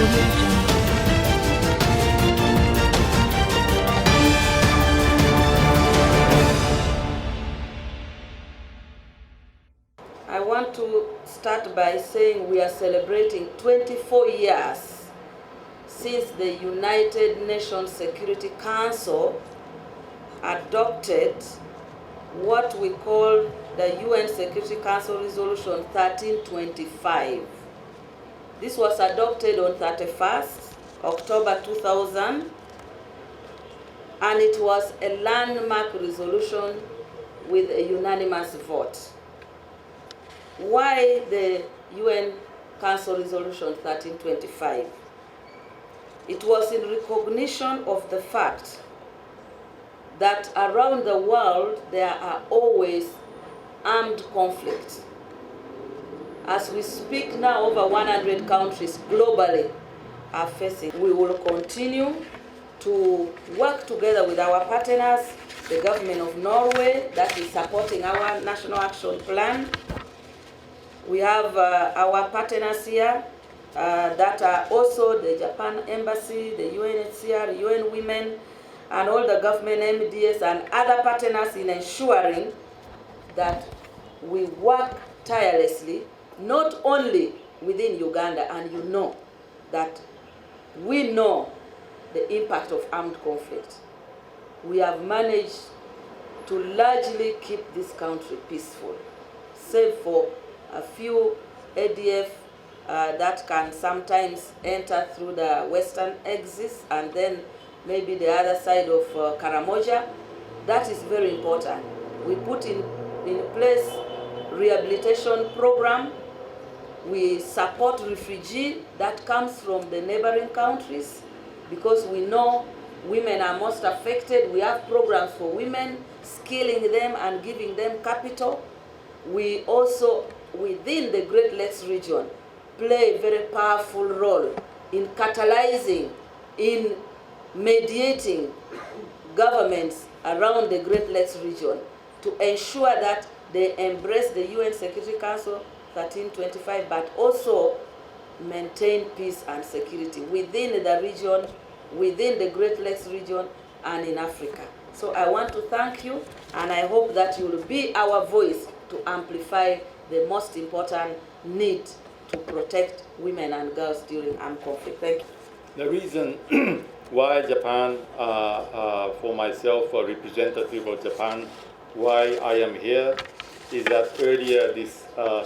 I want to start by saying we are celebrating 24 years since the United Nations Security Council adopted what we call the UN Security Council Resolution 1325. This was adopted on 31st October 2000, and it was a landmark resolution with a unanimous vote. Why the UN Council Resolution 1325? It was in recognition of the fact that around the world there are always armed conflicts. As we speak now, over 100 countries globally are facing. We will continue to work together with our partners, the government of Norway that is supporting our National Action Plan. We have our partners here that are also the Japan Embassy, the UNHCR, UN Women, and all the government MDS and other partners in ensuring that we work tirelessly, not only within Uganda, and you know that we know the impact of armed conflict. We have managed to largely keep this country peaceful, save for a few ADF that can sometimes enter through the western exits and then maybe the other side of Karamoja. That is very important. We put in place rehabilitation program. We support refugees that comes from the neighboring countries because we know women are most affected. We have programs for women, skilling them and giving them capital. We also, within the Great Lakes region, play a very powerful role in catalyzing, in mediating governments around the Great Lakes region to ensure that they embrace the UN Security Council 1325, but also maintain peace and security within the region, within the Great Lakes region, and in Africa. So I want to thank you, and I hope that you will be our voice to amplify the most important need to protect women and girls during armed conflict. Thank you. The reason why Japan, for myself, a representative of Japan, why I am here is that earlier this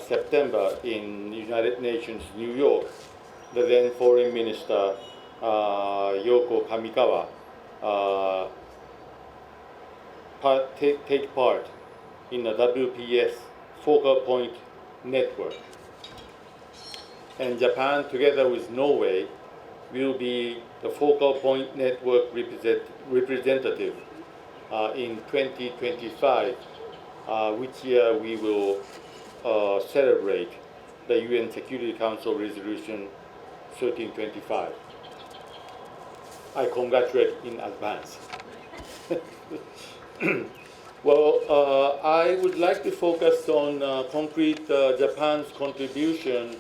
September in United Nations, New York, the then Foreign Minister Yoko Kamikawa take part in the WPS Focal Point Network. And Japan, together with Norway, will be the Focal Point Network representative in 2025, which year we will celebrate the UN Security Council Resolution 1325. I congratulate in advance. Well, I would like to focus on concrete Japan's contribution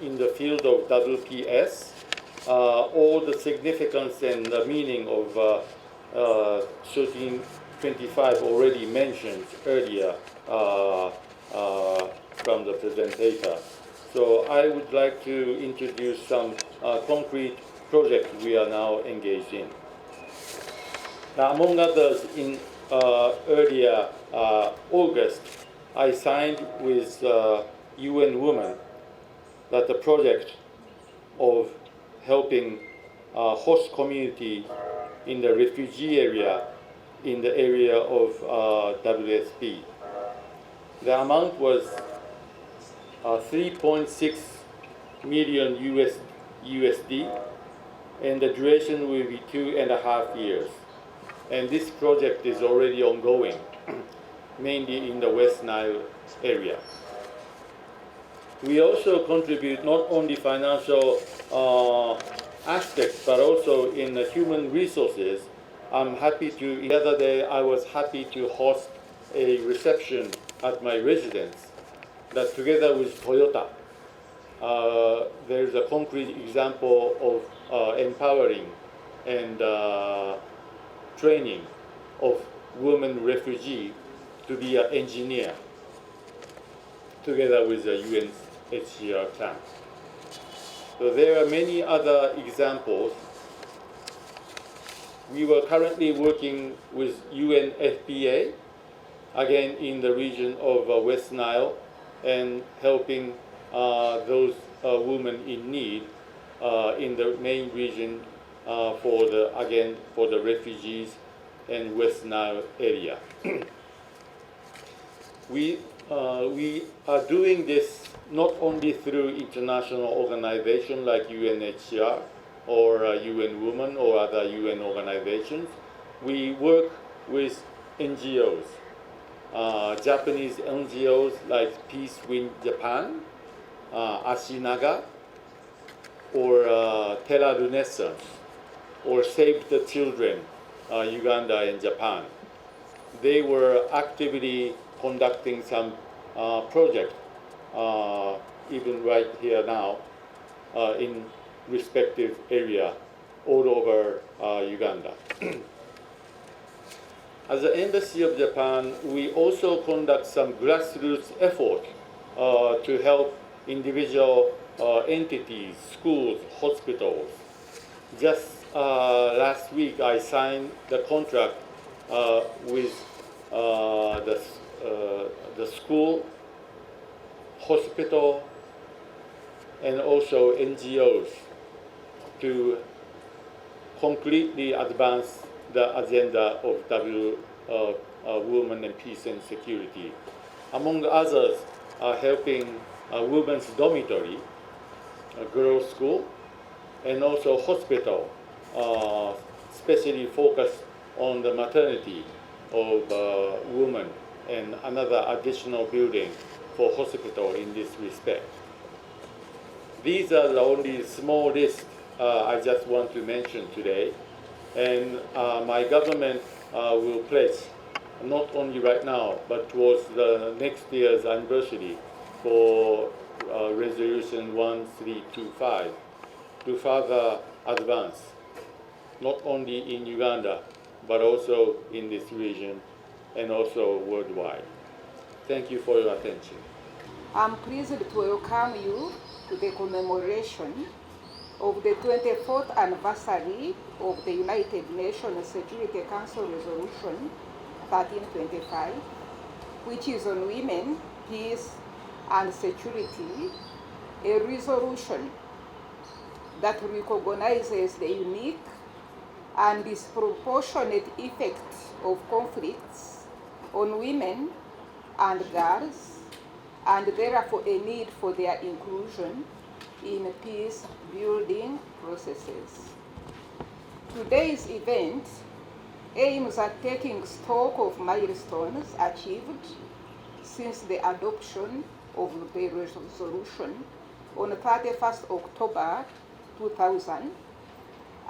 in the field of WPS, all the significance and the meaning of 1325 already mentioned earlier from the presenter. So I would like to introduce some concrete projects we are now engaged in. Now, among others, in earlier August, I signed with UN Women that the project of helping host community in the refugee area in the area of WSP. The amount was 3.6 million USD, and the duration will be 2.5 years. And this project is already ongoing, mainly in the West Nile area. We also contribute not only financial aspects, but also in the human resources. The other day I was happy to host a reception at my residence that together with Toyota, there's a concrete example of empowering and training of women refugee to be an engineer together with the UNHCR camp. So there are many other examples. We were currently working with UNFPA, again in the region of West Nile, and helping those women in need in the main region for the refugees and West Nile area. We are doing this not only through international organizations like UNHCR or UN Women or other UN organizations. We work with NGOs, Japanese NGOs like Peace Win Japan, Ashinaga, or Terra Renaissance, or Save the Children, Uganda and Japan. They were actively conducting some project, even right here now, in respective area all over Uganda. As the Embassy of Japan, we also conduct some grassroots effort to help individual entities, schools, hospitals. Just last week, I signed the contract with the school, hospital, and also NGOs to concretely advance the agenda of women and peace and security. Among others, helping a women's dormitory, a girls' school, and also hospital, especially focused on the maternity of women, and another additional building for hospital in this respect. These are the only small list I just want to mention today, and my government will pledge, not only right now, but towards the next year's anniversary for Resolution 1325 to further advance, not only in Uganda, but also in this region and also worldwide. Thank you for your attention. I'm pleased to welcome you to the commemoration of the 24th anniversary of the United Nations Security Council Resolution 1325, which is on women, peace, and security, a resolution that recognizes the unique and disproportionate effects of conflicts on women and girls, and therefore a need for their inclusion in peace-building processes. Today's event aims at taking stock of milestones achieved since the adoption of the resolution on 31st October 2000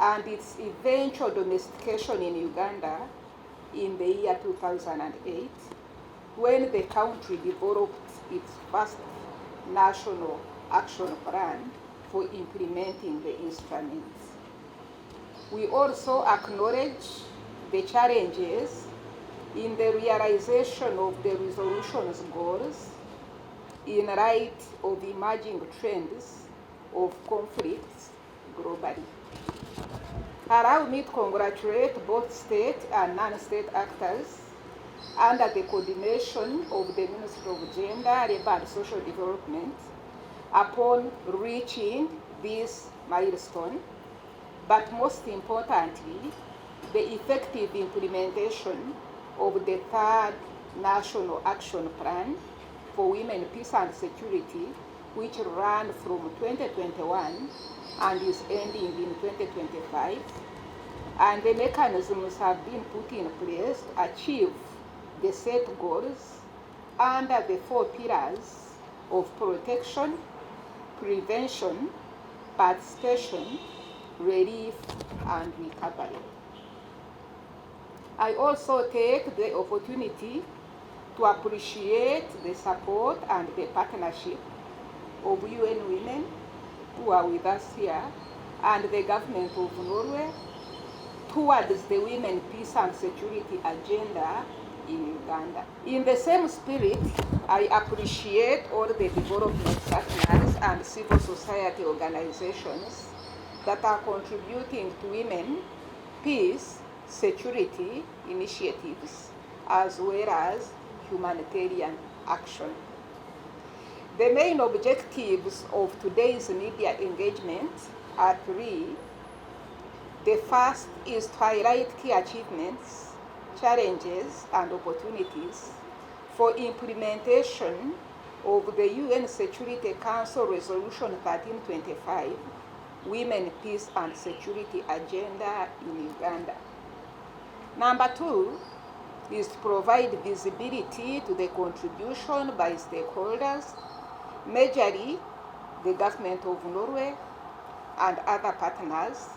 and its eventual domestication in Uganda in the year 2008, when the country developed its first national action plan for implementing the instruments. We also acknowledge the challenges in the realization of the resolution's goals in light of emerging trends of conflicts globally. Allow me to congratulate both state and non-state actors under the coordination of the Minister of Gender, Labor and Social Development upon reaching this milestone, but most importantly, the effective implementation of the third National Action Plan for Women, Peace and Security, which ran from 2021 and is ending in 2025, and the mechanisms have been put in place to achieve the set goals under the 4 pillars of protection, prevention, participation, relief, and recovery. I also take the opportunity to appreciate the support and the partnership of UN Women, who are with us here and the government of Norway towards the women, peace and security agenda in Uganda. In the same spirit, I appreciate all the development partners and civil society organizations that are contributing to women, peace, security initiatives, as well as humanitarian action. The main objectives of today's media engagement are three. The first is to highlight key achievements, challenges, and opportunities for implementation of the UN Security Council Resolution 1325, Women, Peace and Security Agenda in Uganda. Number two is to provide visibility to the contribution by stakeholders, majorly the government of Norway and other partners,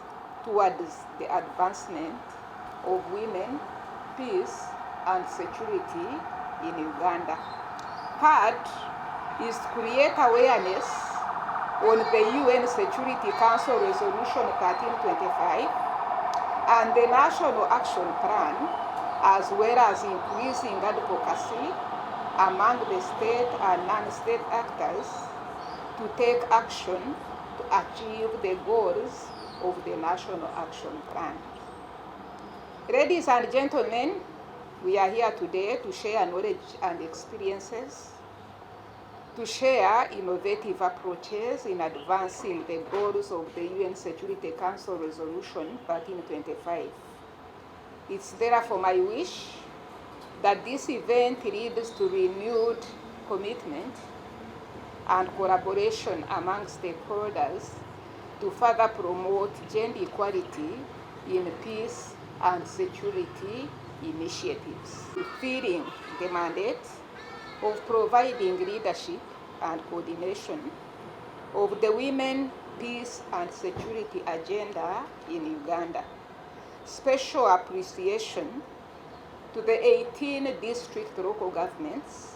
towards the advancement of women, peace and security in Uganda. Third is to create awareness on the UN Security Council Resolution 1325 and the National Action Plan, as well as increasing advocacy among the state and non-state actors to take action to achieve the goals of the National Action Plan. Ladies and gentlemen, we are here today to share knowledge and experiences, to share innovative approaches in advancing the goals of the UN Security Council Resolution 1325. It's therefore my wish that this event leads to renewed commitment and collaboration among stakeholders to further promote gender equality in peace and security initiatives, fulfilling the mandate of providing leadership and coordination of the Women, Peace and Security Agenda in Uganda. Special appreciation to the 18 district local governments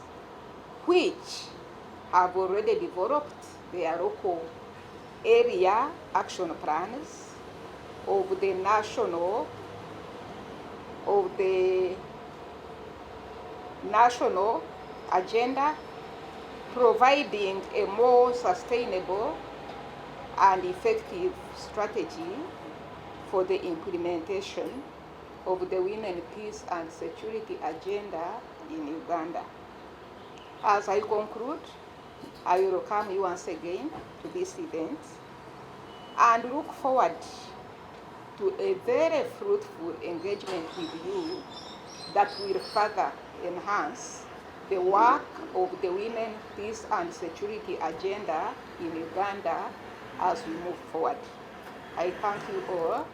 which have already developed their local area action plans of the national agenda, providing a more sustainable and effective strategy for the implementation of the Women, Peace and Security Agenda in Uganda. As I conclude, I welcome you once again to this event and look forward to a very fruitful engagement with you that will further enhance the work of the Women, Peace and Security Agenda in Uganda as we move forward. I thank you all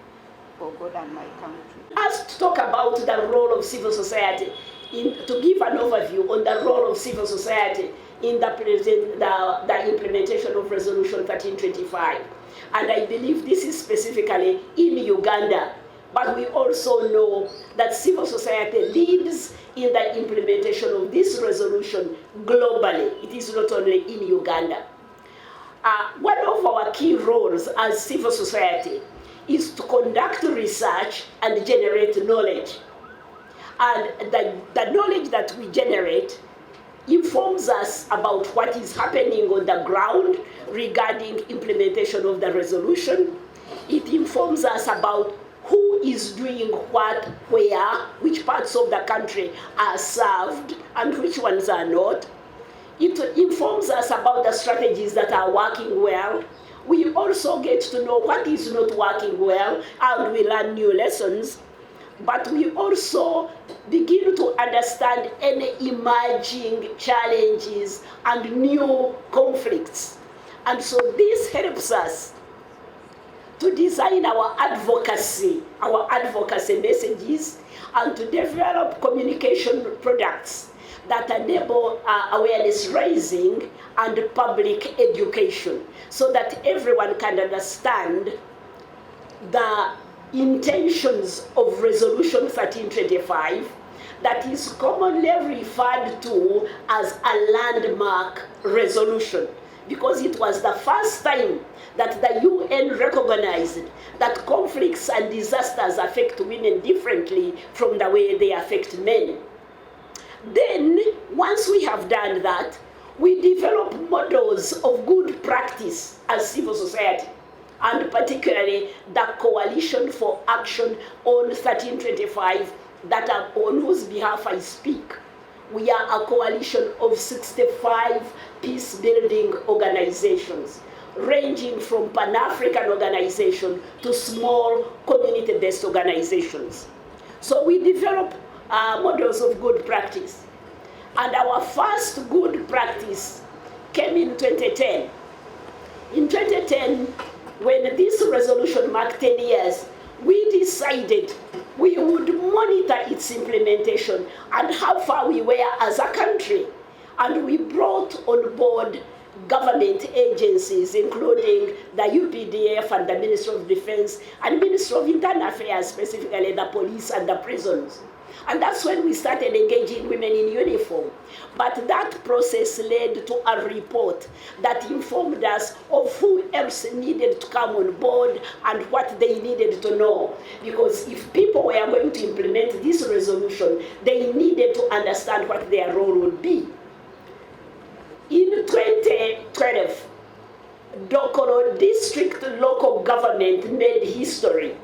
for God and my country. As to talk about the role of civil society, to give an overview on the role of civil society in the implementation of Resolution 1325. And I believe this is specifically in Uganda, but we also know that civil society leads in the implementation of this resolution globally. It is not only in Uganda. One of our key roles as civil society is to conduct research and generate knowledge. And the knowledge that we generate informs us about what is happening on the ground regarding implementation of the resolution. It informs us about who is doing what, where, which parts of the country are served and which ones are not. It informs us about the strategies that are working well. We also get to know what is not working well, and we learn new lessons. But we also begin to understand any emerging challenges and new conflicts. And so this helps us to design our advocacy messages, and to develop communication products that enable awareness raising and public education, so that everyone can understand the intentions of Resolution 1325, that is commonly referred to as a landmark resolution. because it was the first time that the UN recognized that conflicts and disasters affect women differently from the way they affect men. Then, once we have done that, we develop models of good practice as civil society, and particularly the Coalition for Action on 1325, that on whose behalf I speak. We are a coalition of 65 peace-building organizations, ranging from Pan-African organizations to small community-based organizations. So we develop models of good practice. And our first good practice came in 2010. In 2010, when this resolution marked 10 years, we decided we would monitor its implementation and how far we were as a country. And we brought on board government agencies, including the UPDF and the Minister of Defense and Minister of Internal Affairs, specifically the police and the prisons. And that's when we started engaging women in uniform. But that process led to a report that informed us of who else needed to come on board and what they needed to know. Because if people were going to implement this resolution, they needed to understand what their role would be. In 2012, Dokoro District Local Government made history.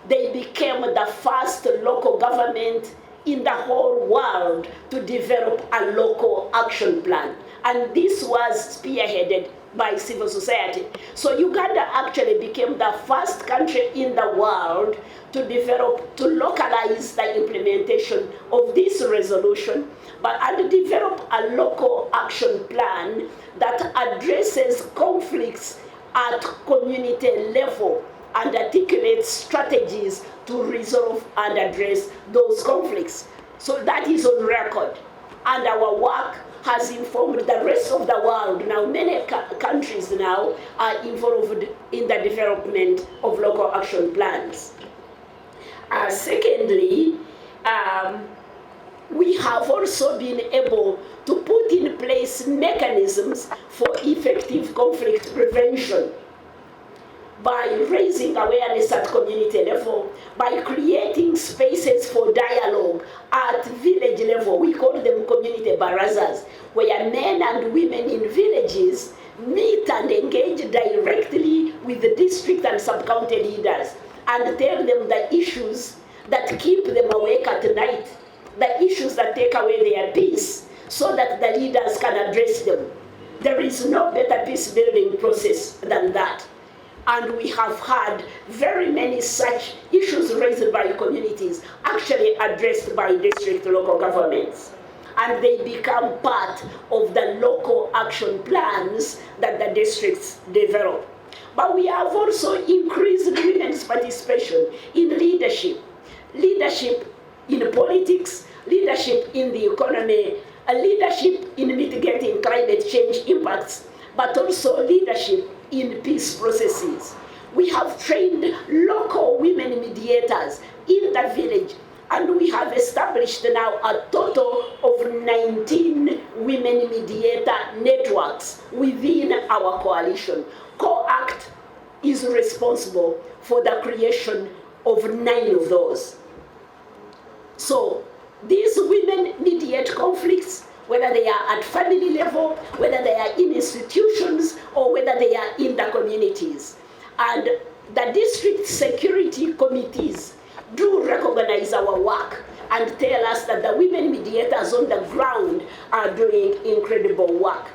They became the first local government in the whole world to develop a local action plan. And this was spearheaded by civil society. So Uganda actually became the first country in the world to localize the implementation of this resolution, and develop a local action plan that addresses conflicts at community level and articulates strategies to resolve and address those conflicts. So that is on record. And our work has informed the rest of the world. Now, many countries now are involved in the development of local action plans. Secondly, we have also been able to put in place mechanisms for effective conflict prevention by raising awareness at community level, by creating spaces for dialogue at village level. We call them community barazas, where men and women in villages meet and engage directly with the district and sub-county leaders and tell them the issues that keep them awake at night, the issues that take away their peace, so that the leaders can address them. There is no better peace-building process than that. And we have had very many such issues raised by communities actually addressed by district local governments. And they become part of the local action plans that the districts develop. But we have also increased women's participation in leadership in politics, leadership in the economy, leadership in mitigating climate change impacts, but also leadership in peace processes. We have trained local women mediators in the village, and we have established now a total of 19 women mediator networks within our coalition. COACT is responsible for the creation of 9 of those. So these women mediate conflicts, whether they are at family level, whether they are in institutions, or whether they are in the communities. And the district security committees do recognize our work and tell us that the women mediators on the ground are doing incredible work.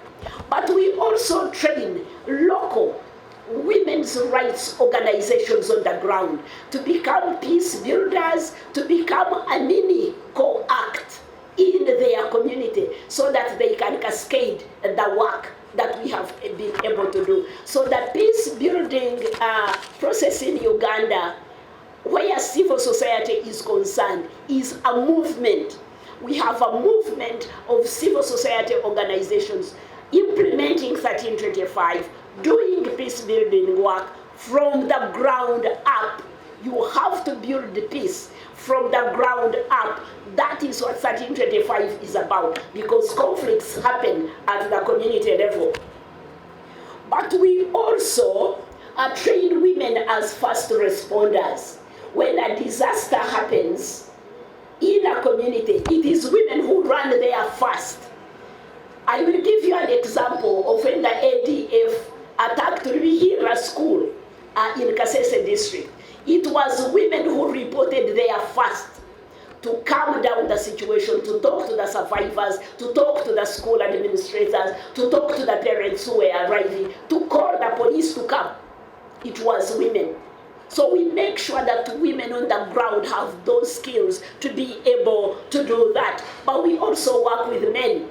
But we also train local women's rights organizations on the ground to become peace builders, to become a mini COACT in their community, so that they can cascade the work that we have been able to do. So the peace building process in Uganda, where civil society is concerned, is a movement. We have a movement of civil society organizations implementing 1325, doing peace building work from the ground up. You have to build the peace from the ground up. That is what 1325 is about, because conflicts happen at the community level. But we also train women as first responders. When a disaster happens in a community, it is women who run there first. I will give you an example of when the ADF attacked Ruhira school in Kasese district. It was women who reported there first to calm down the situation, to talk to the survivors, to talk to the school administrators, to talk to the parents who were arriving, to call the police to come. It was women. So we make sure that women on the ground have those skills to be able to do that. But we also work with men.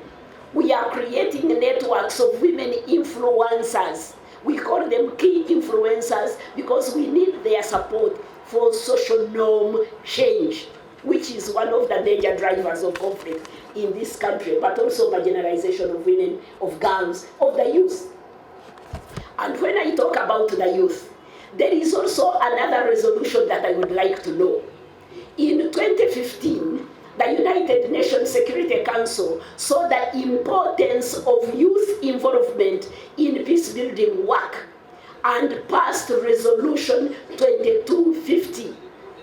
We are creating networks of women influencers. We call them key influencers because we need their support for social norm change, which is one of the major drivers of conflict in this country, but also marginalization of women, of girls, of the youth. And when I talk about the youth, there is also another resolution that I would like to know. In 2015, the United Nations Security Council saw the importance of youth involvement in peace-building work and passed Resolution 2250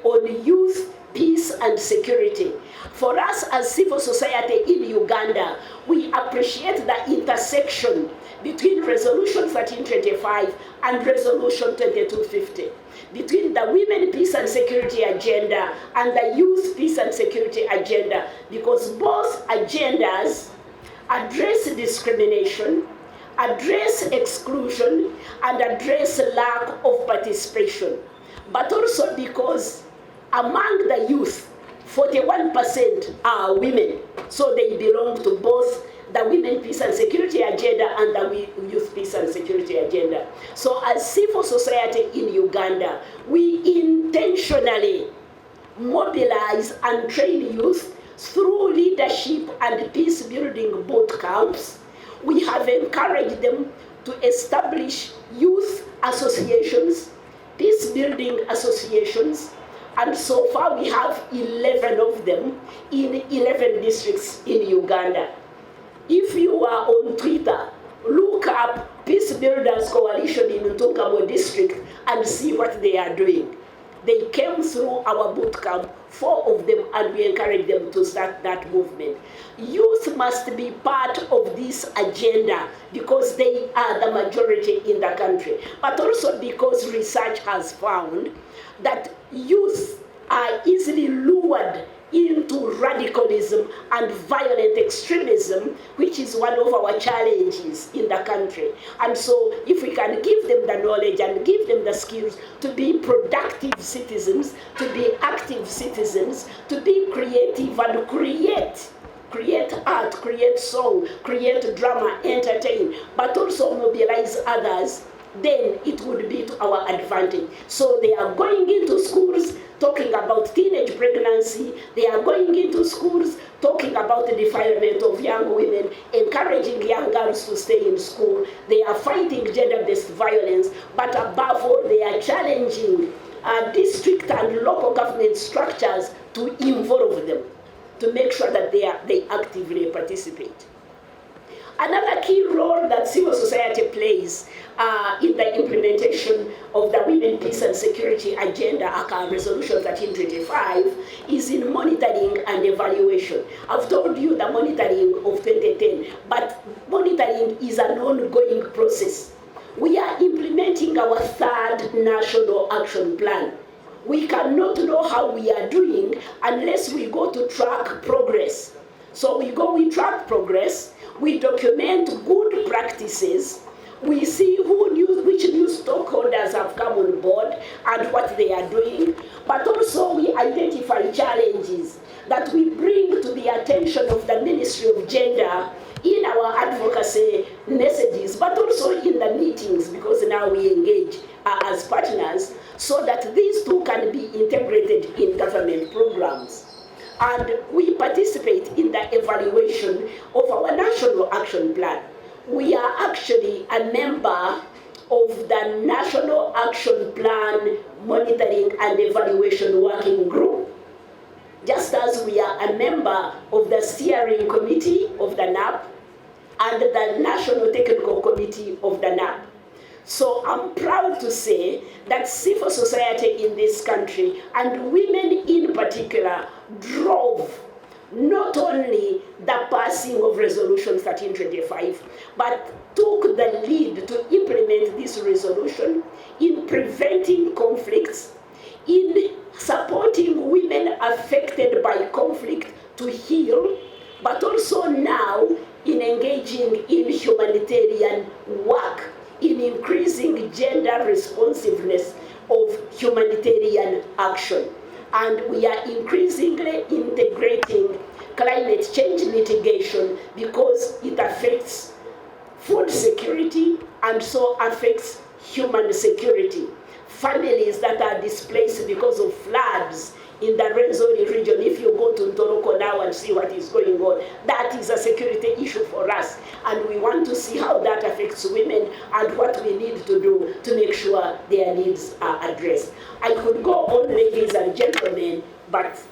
on youth, peace and security. For us as civil society in Uganda, we appreciate the intersection between Resolution 1325 and Resolution 2250, between the Women, Peace and Security agenda and the Youth, Peace and Security agenda, because both agendas address discrimination, address exclusion, and address lack of participation. But also because among the youth, 41% are women, so they belong to both the Women, Peace and Security agenda and the Youth, Peace and Security agenda. So as civil society in Uganda, we intentionally mobilize and train youth through leadership and peace-building boot camps. We have encouraged them to establish youth associations, peace-building associations, and so far we have 11 of them in 11 districts in Uganda. If you are on Twitter, look up Peace Builders Coalition in Ntungamo district and see what they are doing. They came through our boot camp, 4 of them, and we encourage them to start that movement. Youth must be part of this agenda because they are the majority in the country, but also because research has found that youth are easily lured into radicalism and violent extremism, which is one of our challenges in the country. And so if we can give them the knowledge and give them the skills to be productive citizens, to be active citizens, to be creative and create art, create song, create drama, entertain, but also mobilize others, then it would be to our advantage. So they are going into schools talking about teenage pregnancy. They are going into schools talking about the defilement of young women, encouraging young girls to stay in school. They are fighting gender-based violence, but above all, they are challenging district and local government structures to involve them, to make sure that they actively participate. Another key role that civil society plays in the implementation of the Women, Peace and Security agenda, aka Resolution 1325, is in monitoring and evaluation. I've told you the monitoring of 2010, but monitoring is an ongoing process. We are implementing our 3rd National Action Plan. We cannot know how we are doing unless we go to track progress. So we track progress, we document good practices, we see which new stakeholders have come on board and what they are doing, but also we identify challenges that we bring to the attention of the Ministry of Gender in our advocacy messages, but also in the meetings, because now we engage as partners, so that these two can be integrated in government programs. And we participate in the evaluation of our National Action Plan. We are actually a member of the National Action Plan Monitoring and Evaluation Working Group, just as we are a member of the Steering Committee of the NAP and the National Technical Committee of the NAP. So I'm proud to say that civil society in this country, and women in particular, drove not only the passing of Resolution 1325, but took the lead to implement this resolution in preventing conflicts, in supporting women affected by conflict to heal, but also now in engaging in humanitarian work, in increasing gender responsiveness of humanitarian action. And we are increasingly integrating climate change mitigation because it affects food security and so affects human security. Families that are displaced because of floods in the Rwenzori region, if you go to Ntoroko now and see what is going on, that is a security issue for us. And we want to see how that affects women and what we need to do to make sure their needs are addressed. I could go on, ladies and gentlemen, but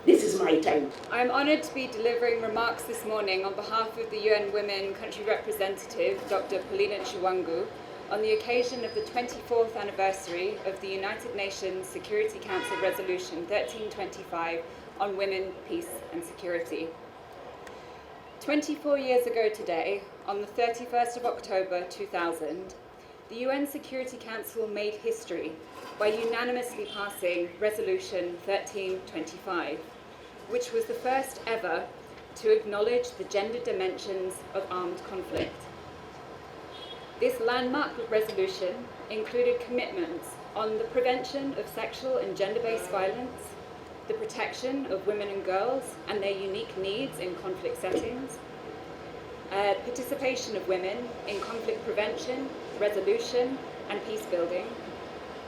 this is my time. I'm honoured to be delivering remarks this morning on behalf of the UN Women Country Representative, Dr. Paulina Chiwangu, on the occasion of the 24th anniversary of the United Nations Security Council Resolution 1325 on women, peace and security. 24 years ago today, on the 31st of October 2000, the UN Security Council made history by unanimously passing Resolution 1325, which was the first ever to acknowledge the gender dimensions of armed conflict. This landmark resolution included commitments on the prevention of sexual and gender-based violence, the protection of women and girls and their unique needs in conflict settings, participation of women in conflict prevention, resolution and peace building,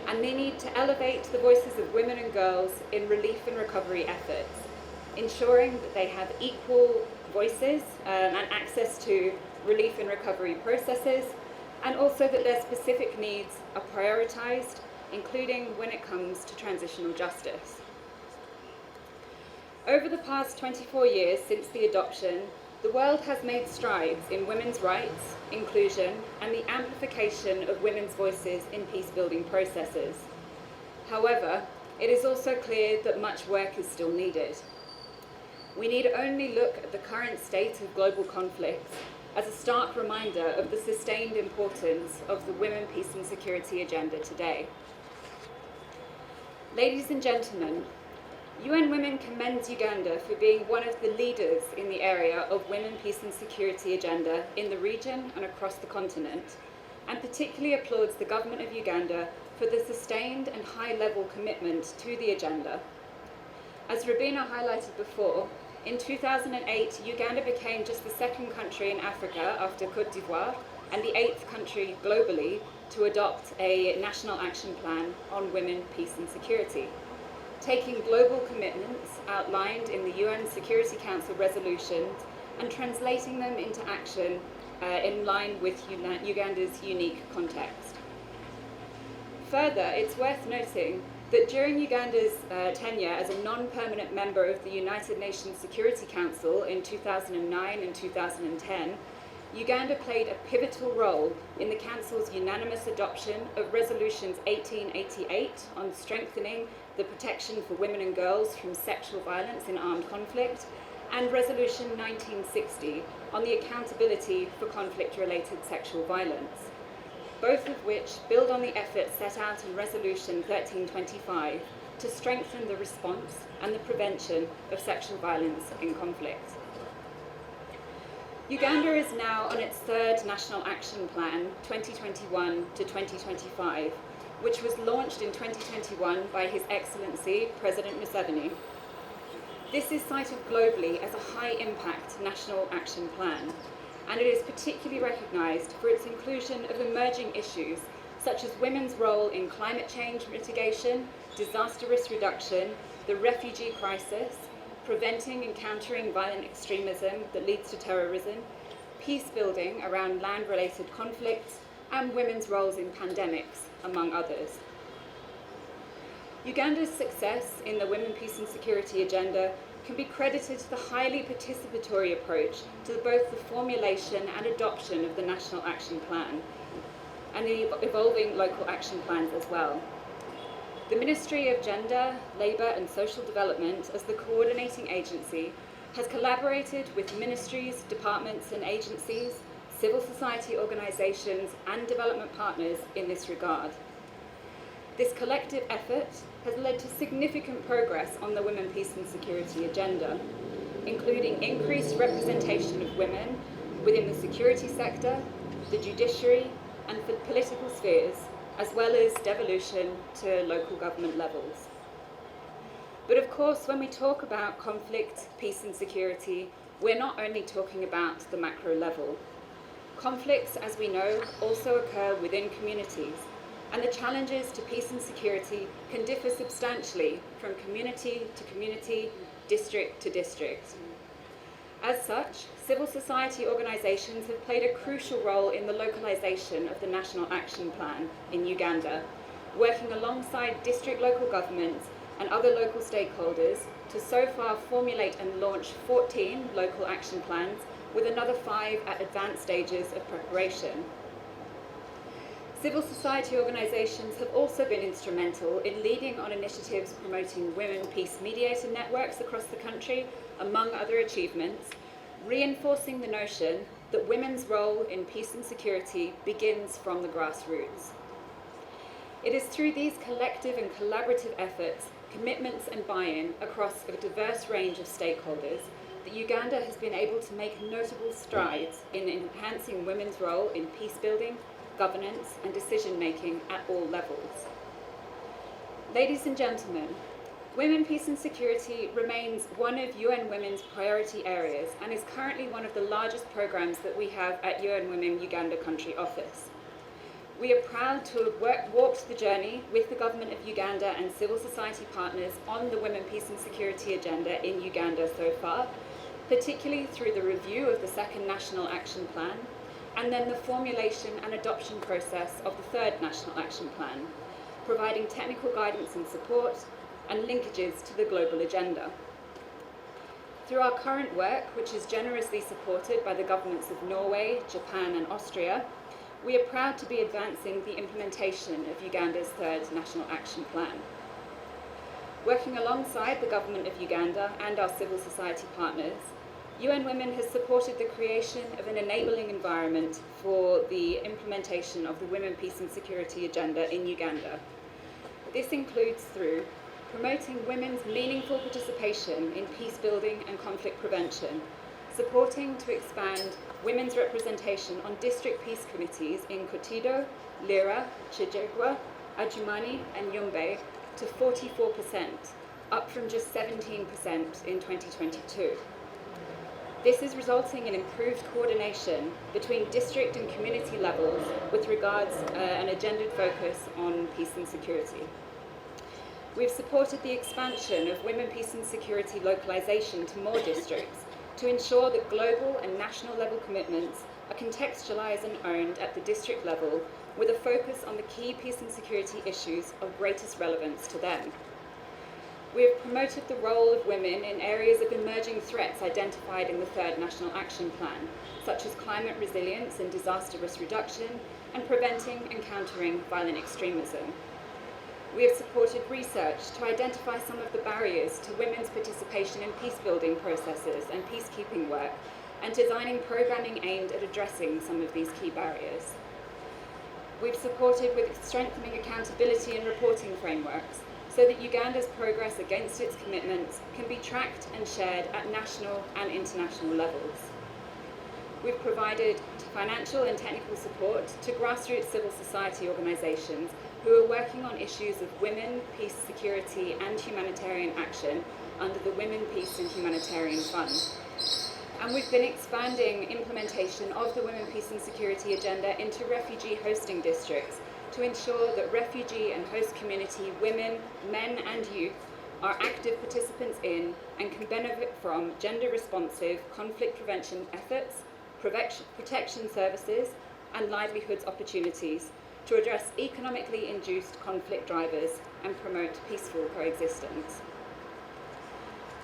and the need to elevate the voices of women and girls in relief and recovery efforts, ensuring that they have equal voices and access to relief and recovery processes, and also that their specific needs are prioritised, including when it comes to transitional justice. Over the past 24 years since the adoption, the world has made strides in women's rights, inclusion, and the amplification of women's voices in peace-building processes. However, it is also clear that much work is still needed. We need only look at the current state of global conflicts as a stark reminder of the sustained importance of the Women, Peace and Security agenda today. Ladies and gentlemen, UN Women commends Uganda for being one of the leaders in the area of Women, Peace and Security agenda in the region and across the continent, and particularly applauds the government of Uganda for the sustained and high-level commitment to the agenda. As Rabina highlighted before, in 2008, Uganda became just the second country in Africa after Côte d'Ivoire and the 8th country globally to adopt a national action plan on women, peace and security, taking global commitments outlined in the UN Security Council resolutions and translating them into action in line with Uganda's unique context. Further, it's worth noting that during Uganda's tenure as a non-permanent member of the United Nations Security Council in 2009 and 2010, Uganda played a pivotal role in the Council's unanimous adoption of Resolutions 1888 on strengthening the protection for women and girls from sexual violence in armed conflict, and Resolution 1960 on the accountability for conflict-related sexual violence, both of which build on the efforts set out in Resolution 1325 to strengthen the response and the prevention of sexual violence in conflict. Uganda is now on its third National Action Plan, 2021 to 2025, which was launched in 2021 by His Excellency President Museveni. This is cited globally as a high-impact national action plan, and it is particularly recognised for its inclusion of emerging issues such as women's role in climate change mitigation, disaster risk reduction, the refugee crisis, preventing and countering violent extremism that leads to terrorism, peace building around land-related conflicts, and women's roles in pandemics, among others. Uganda's success in the Women, Peace and Security agenda can be credited to the highly participatory approach to both the formulation and adoption of the National Action Plan. and the evolving local action plans as well. The Ministry of Gender, Labour and Social Development, as the coordinating agency, has collaborated with ministries, departments and agencies, civil society organisations and development partners in this regard. This collective effort has led to significant progress on the Women, Peace and Security agenda, including increased representation of women within the security sector, the judiciary and the political spheres, as well as devolution to local government levels. But of course, when we talk about conflict, peace and security, we're not only talking about the macro level. Conflicts, as we know, also occur within communities, and the challenges to peace and security can differ substantially from community to community, district to district. As such, civil society organisations have played a crucial role in the localisation of the National Action Plan in Uganda, working alongside district local governments and other local stakeholders to so far formulate and launch 14 local action plans, with another 5 at advanced stages of preparation. Civil society organisations have also been instrumental in leading on initiatives promoting women peace mediator networks across the country, among other achievements, reinforcing the notion that women's role in peace and security begins from the grassroots. It is through these collective and collaborative efforts, commitments and buy-in across a diverse range of stakeholders that Uganda has been able to make notable strides in enhancing women's role in peace building, governance and decision-making at all levels. Ladies and gentlemen, women, peace and security remains one of UN Women's priority areas and is currently one of the largest programs that we have at UN Women Uganda Country Office. We are proud to have walked the journey with the Government of Uganda and civil society partners on the Women, Peace and Security agenda in Uganda so far, particularly through the review of the second National Action Plan, and then the formulation and adoption process of the third National Action Plan, providing technical guidance and support and linkages to the global agenda. Through our current work, which is generously supported by the governments of Norway, Japan and Austria, we are proud to be advancing the implementation of Uganda's third National Action Plan. Working alongside the Government of Uganda and our civil society partners, UN Women has supported the creation of an enabling environment for the implementation of the Women, Peace and Security agenda in Uganda. This includes through promoting women's meaningful participation in peace building and conflict prevention, supporting to expand women's representation on district peace committees in Kotido, Lira, Chijegwa, Adjumani and Yumbe to 44%, up from just 17% in 2022. This is resulting in improved coordination between district and community levels with regards an agendaed focus on peace and security. We've supported the expansion of women, peace and security localisation to more districts to ensure that global and national level commitments are contextualised and owned at the district level with a focus on the key peace and security issues of greatest relevance to them. We have promoted the role of women in areas of emerging threats identified in the third National Action Plan, such as climate resilience and disaster risk reduction, and preventing and countering violent extremism. We have supported research to identify some of the barriers to women's participation in peace-building processes and peacekeeping work, and designing programming aimed at addressing some of these key barriers. We've supported with strengthening accountability and reporting frameworks, so that Uganda's progress against its commitments can be tracked and shared at national and international levels. We've provided financial and technical support to grassroots civil society organisations who are working on issues of women, peace, security and humanitarian action under the Women, Peace and Humanitarian Fund. And we've been expanding implementation of the Women, Peace and Security agenda into refugee hosting districts to ensure that refugee and host community women, men and youth are active participants in and can benefit from gender-responsive conflict prevention efforts, protection services and livelihoods opportunities to address economically induced conflict drivers and promote peaceful coexistence.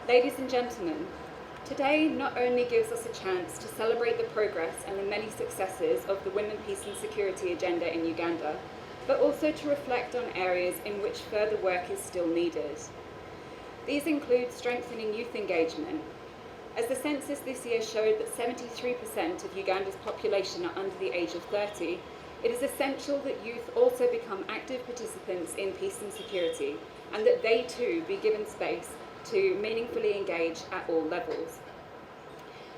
Ladies and gentlemen, Today not only gives us a chance to celebrate the progress and the many successes of the Women, Peace and Security agenda in Uganda, but also to reflect on areas in which further work is still needed. These include strengthening youth engagement. As the census this year showed that 73% of Uganda's population are under the age of 30, it is essential that youth also become active participants in peace and security, and that they too be given space to meaningfully engage at all levels.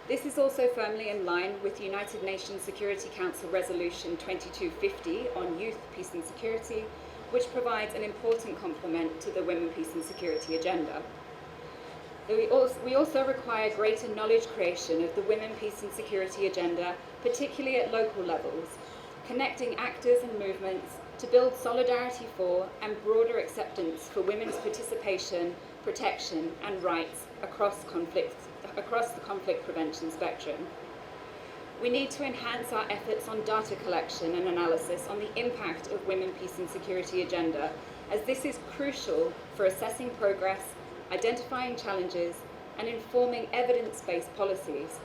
This is also firmly in line with United Nations Security Council Resolution 2250 on youth, peace and security, which provides an important complement to the Women, Peace and Security agenda. We also require greater knowledge creation of the Women, Peace and Security agenda, particularly at local levels, connecting actors and movements to build solidarity for and broader acceptance for women's participation, protection and rights across the conflict prevention spectrum. We need to enhance our efforts on data collection and analysis on the impact of Women, Peace and Security agenda, as this is crucial for assessing progress, identifying challenges and informing evidence-based policies.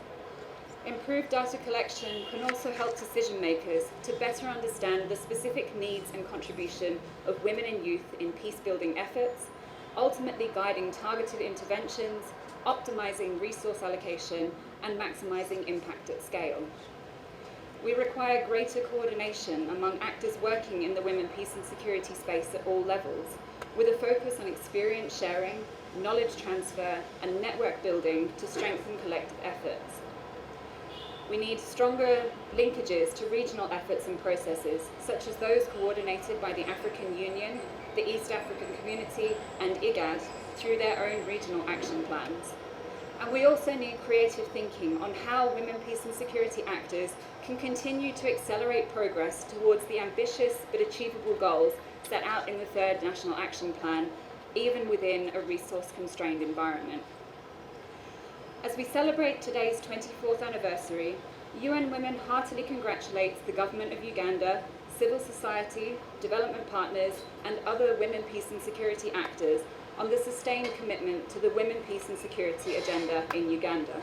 Improved data collection can also help decision makers to better understand the specific needs and contribution of women and youth in peace-building efforts, ultimately guiding targeted interventions, optimizing resource allocation, and maximizing impact at scale. We require greater coordination among actors working in the women, peace and security space at all levels, with a focus on experience sharing, knowledge transfer, and network building to strengthen collective efforts. We need stronger linkages to regional efforts and processes, such as those coordinated by the African Union, the East African Community, and IGAD through their own regional action plans. And we also need creative thinking on how women, peace and security actors can continue to accelerate progress towards the ambitious but achievable goals set out in the third National Action Plan, even within a resource-constrained environment. As we celebrate today's 24th anniversary, UN Women heartily congratulates the Government of Uganda, civil society, development partners, and other women, peace and security actors on the sustained commitment to the Women, Peace and Security agenda in Uganda.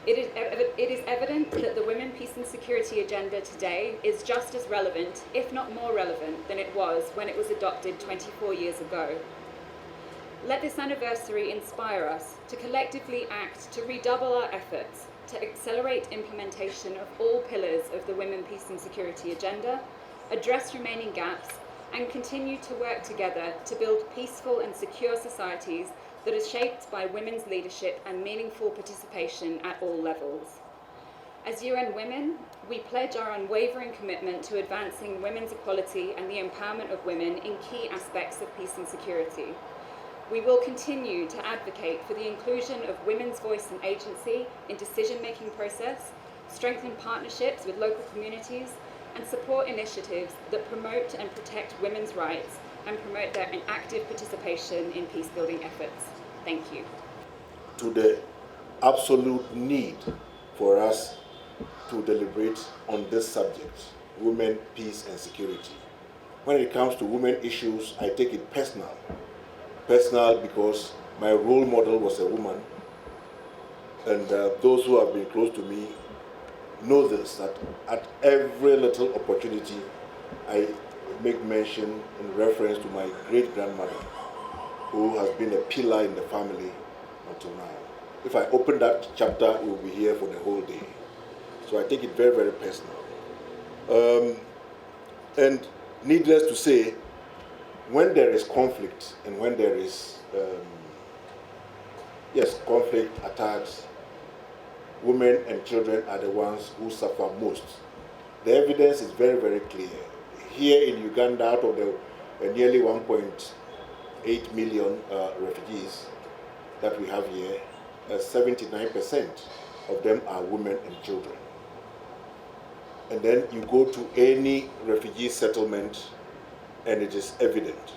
It is evident that the Women, Peace and Security agenda today is just as relevant, if not more relevant, than it was when it was adopted 24 years ago. Let this anniversary inspire us to collectively act to redouble our efforts to accelerate implementation of all pillars of the Women, Peace and Security agenda, address remaining gaps, and continue to work together to build peaceful and secure societies that are shaped by women's leadership and meaningful participation at all levels. As UN Women, we pledge our unwavering commitment to advancing women's equality and the empowerment of women in key aspects of peace and security. We will continue to advocate for the inclusion of women's voice and agency in decision-making process, strengthen partnerships with local communities, and support initiatives that promote and protect women's rights and promote their active participation in peace-building efforts. Thank you. To the absolute need for us to deliberate on this subject, women, peace and security. When it comes to women issues, I take it personal. Personal because my role model was a woman, and those who have been close to me know this, that at every little opportunity I make mention in reference to my great-grandmother, who has been a pillar in the family until now. If I open that chapter, we'll be here for the whole day. So I take it very, very personal. And needless to say, when there is conflict and when there is, conflict, attacks, women and children are the ones who suffer most. The evidence is very, very clear. Here in Uganda, out of the nearly 1.8 million refugees that we have here, 79% of them are women and children. And then you go to any refugee settlement and it is evident.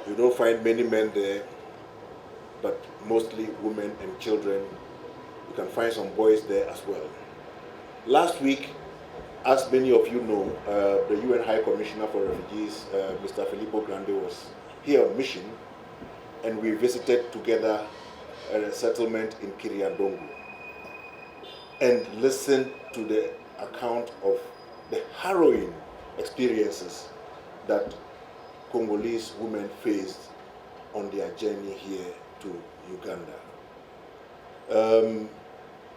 You don't find many men there, but mostly women and children. You can find some boys there as well. Last week, as many of you know, the UN High Commissioner for Refugees, Mr. Filippo Grande, was here on mission, and we visited together a settlement in Kiriandongo and listened to the account of the harrowing experiences that Congolese women faced on their journey here to Uganda.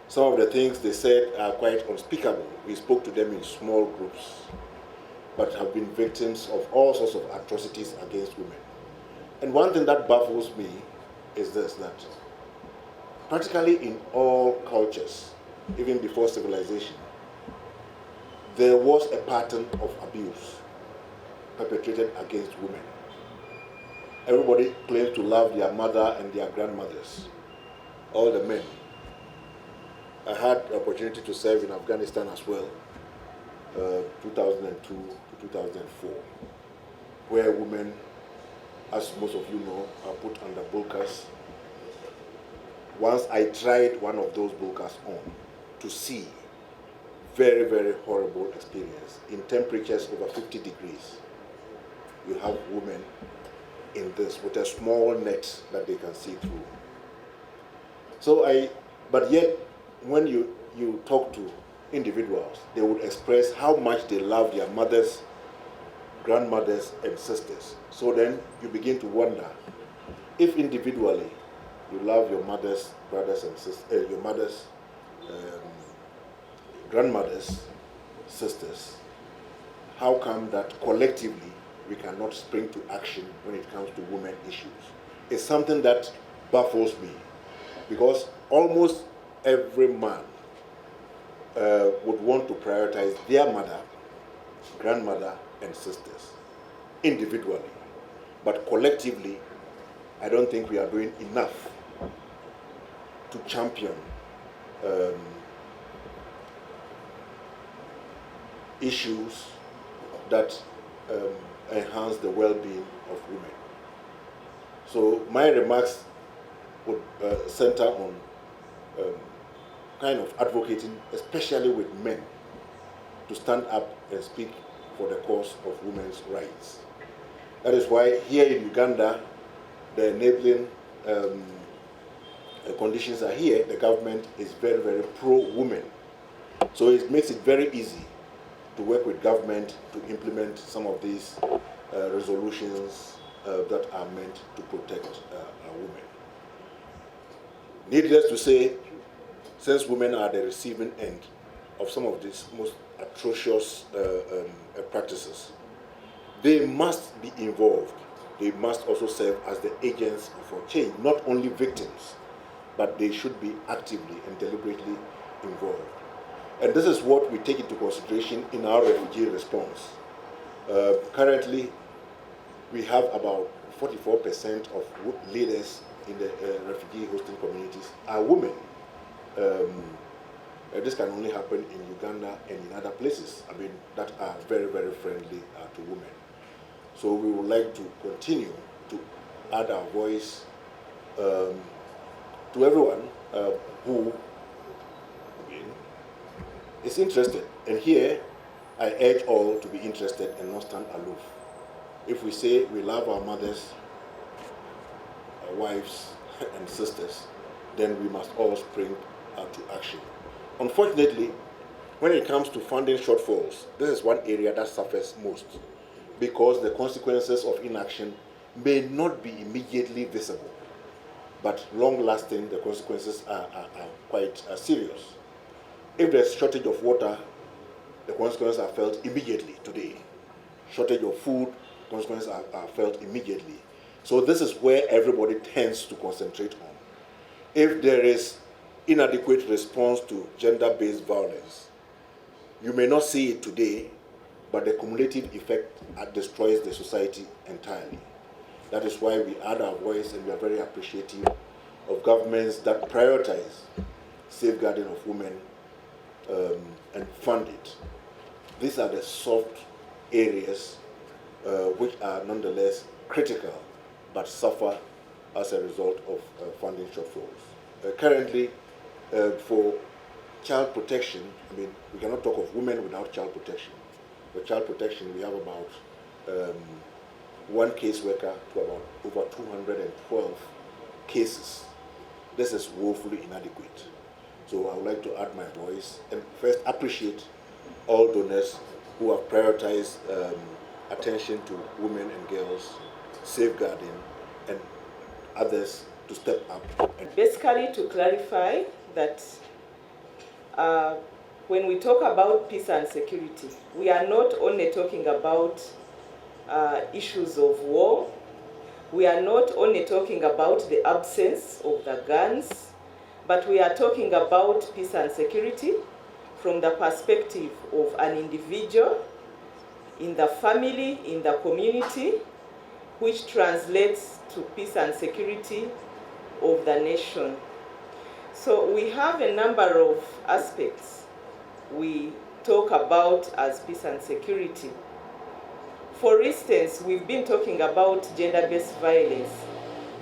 Some of the things they said are quite unspeakable. We spoke to them in small groups, but have been victims of all sorts of atrocities against women. And one thing that baffles me is this, that practically in all cultures, even before civilization, there was a pattern of abuse perpetrated against women. Everybody claims to love their mother and their grandmothers, all the men. I had the opportunity to serve in Afghanistan as well, 2002 to 2004, where women, as most of you know, are put under burqas. Once I tried one of those burqas on to see very, very horrible experience in temperatures over 50 degrees. You have women in this with a small net that they can see through. But yet, when you talk to individuals, they would express how much they love their mothers, grandmothers, and sisters. So then you begin to wonder, if individually you love your mother's brothers and sisters, your mother's grandmothers, sisters, how come that collectively we cannot spring to action when it comes to women issues? It's something that baffles me, because almost every man would want to prioritize their mother, grandmother, and sisters individually. But collectively, I don't think we are doing enough to champion issues that enhance the well-being of women. So my remarks would center on kind of advocating, especially with men, to stand up and speak for the cause of women's rights. That is why here in Uganda, the enabling conditions are here. The government is very, very pro-women. So it makes it very easy to work with government to implement some of these resolutions that are meant to protect women. Needless to say, since women are the receiving end of some of these most atrocious practices, they must be involved. They must also serve as the agents for change, not only victims, but they should be actively and deliberately involved. And this is what we take into consideration in our refugee response. Currently, we have about 44% of leaders in the refugee hosting communities are women. This can only happen in Uganda and in other places, that are very, very friendly to women. So we would like to continue to add our voice to everyone who is interested. And here, I urge all to be interested and not stand aloof. If we say we love our mothers, our wives, and sisters, then we must all spring to action. Unfortunately, when it comes to funding shortfalls, this is one area that suffers most, because the consequences of inaction may not be immediately visible, but long-lasting, the consequences are quite serious. If there's shortage of water, the consequences are felt immediately today. Shortage of food, consequences are felt immediately. So this is where everybody tends to concentrate on. If there is inadequate response to gender-based violence, you may not see it today, but the cumulative effect destroys the society entirely. That is why we add our voice, and we are very appreciative of governments that prioritize safeguarding of women and fund it. These are the soft areas which are nonetheless critical, but suffer as a result of funding shortfalls. Currently, for child protection, we cannot talk of women without child protection. For child protection, we have about one caseworker to about over 212 cases this is woefully inadequate. So I would like to add my voice and first appreciate all donors who have prioritized attention to women and girls, safeguarding, and others to step up. Basically, to clarify that when we talk about peace and security, we are not only talking about issues of war, we are not only talking about the absence of the guns, but we are talking about peace and security from the perspective of an individual, in the family, in the community, which translates to peace and security of the nation. So we have a number of aspects we talk about as peace and security. For instance, we've been talking about gender-based violence.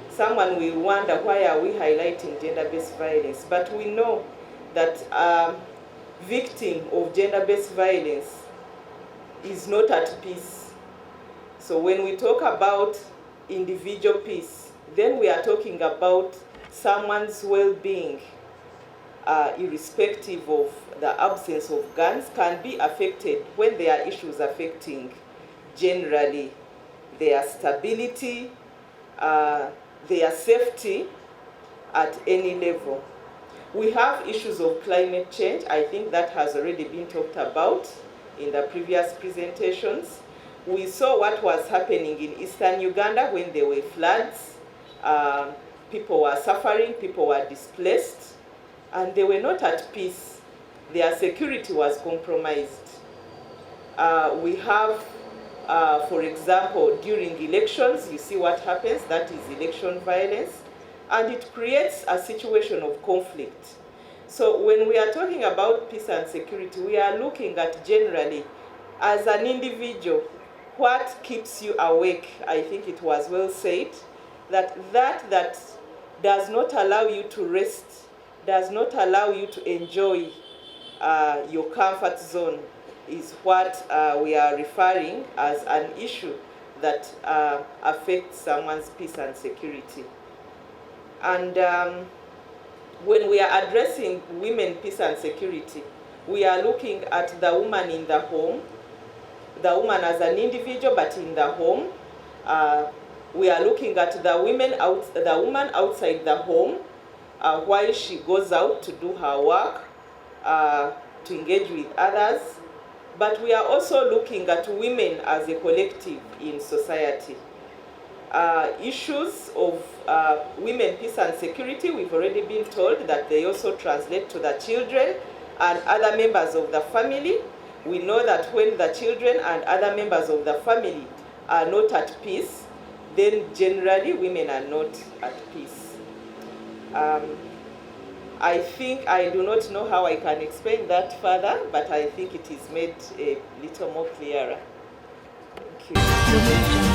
Someone will wonder, why are we highlighting gender-based violence? But we know that a victim of gender-based violence is not at peace. So when we talk about individual peace, then we are talking about someone's well-being, irrespective of the absence of guns, can be affected when there are issues affecting generally their stability, their safety at any level. We have issues of climate change. I think that has already been talked about in the previous presentations. We saw what was happening in eastern Uganda when there were floods. People were suffering, people were displaced, and they were not at peace. Their security was compromised. We have, for example, during elections, you see what happens, that is election violence, and it creates a situation of conflict. So when we are talking about peace and security, we are looking at generally, as an individual, what keeps you awake. I think it was well said, that does not allow you to rest, does not allow you to enjoy your comfort zone, is what we are referring as an issue that affects someone's peace and security. And when we are addressing women peace and security, we are looking at the woman in the home, the woman as an individual, but in the home. We are looking at the woman outside the home, while she goes out to do her work, to engage with others. But we are also looking at women as a collective in society. Issues of women peace and security, we've already been told that they also translate to the children and other members of the family. We know that when the children and other members of the family are not at peace, then generally women are not at peace. I think I do not know how I can explain that further, but I think it is made a little more clearer. Thank you.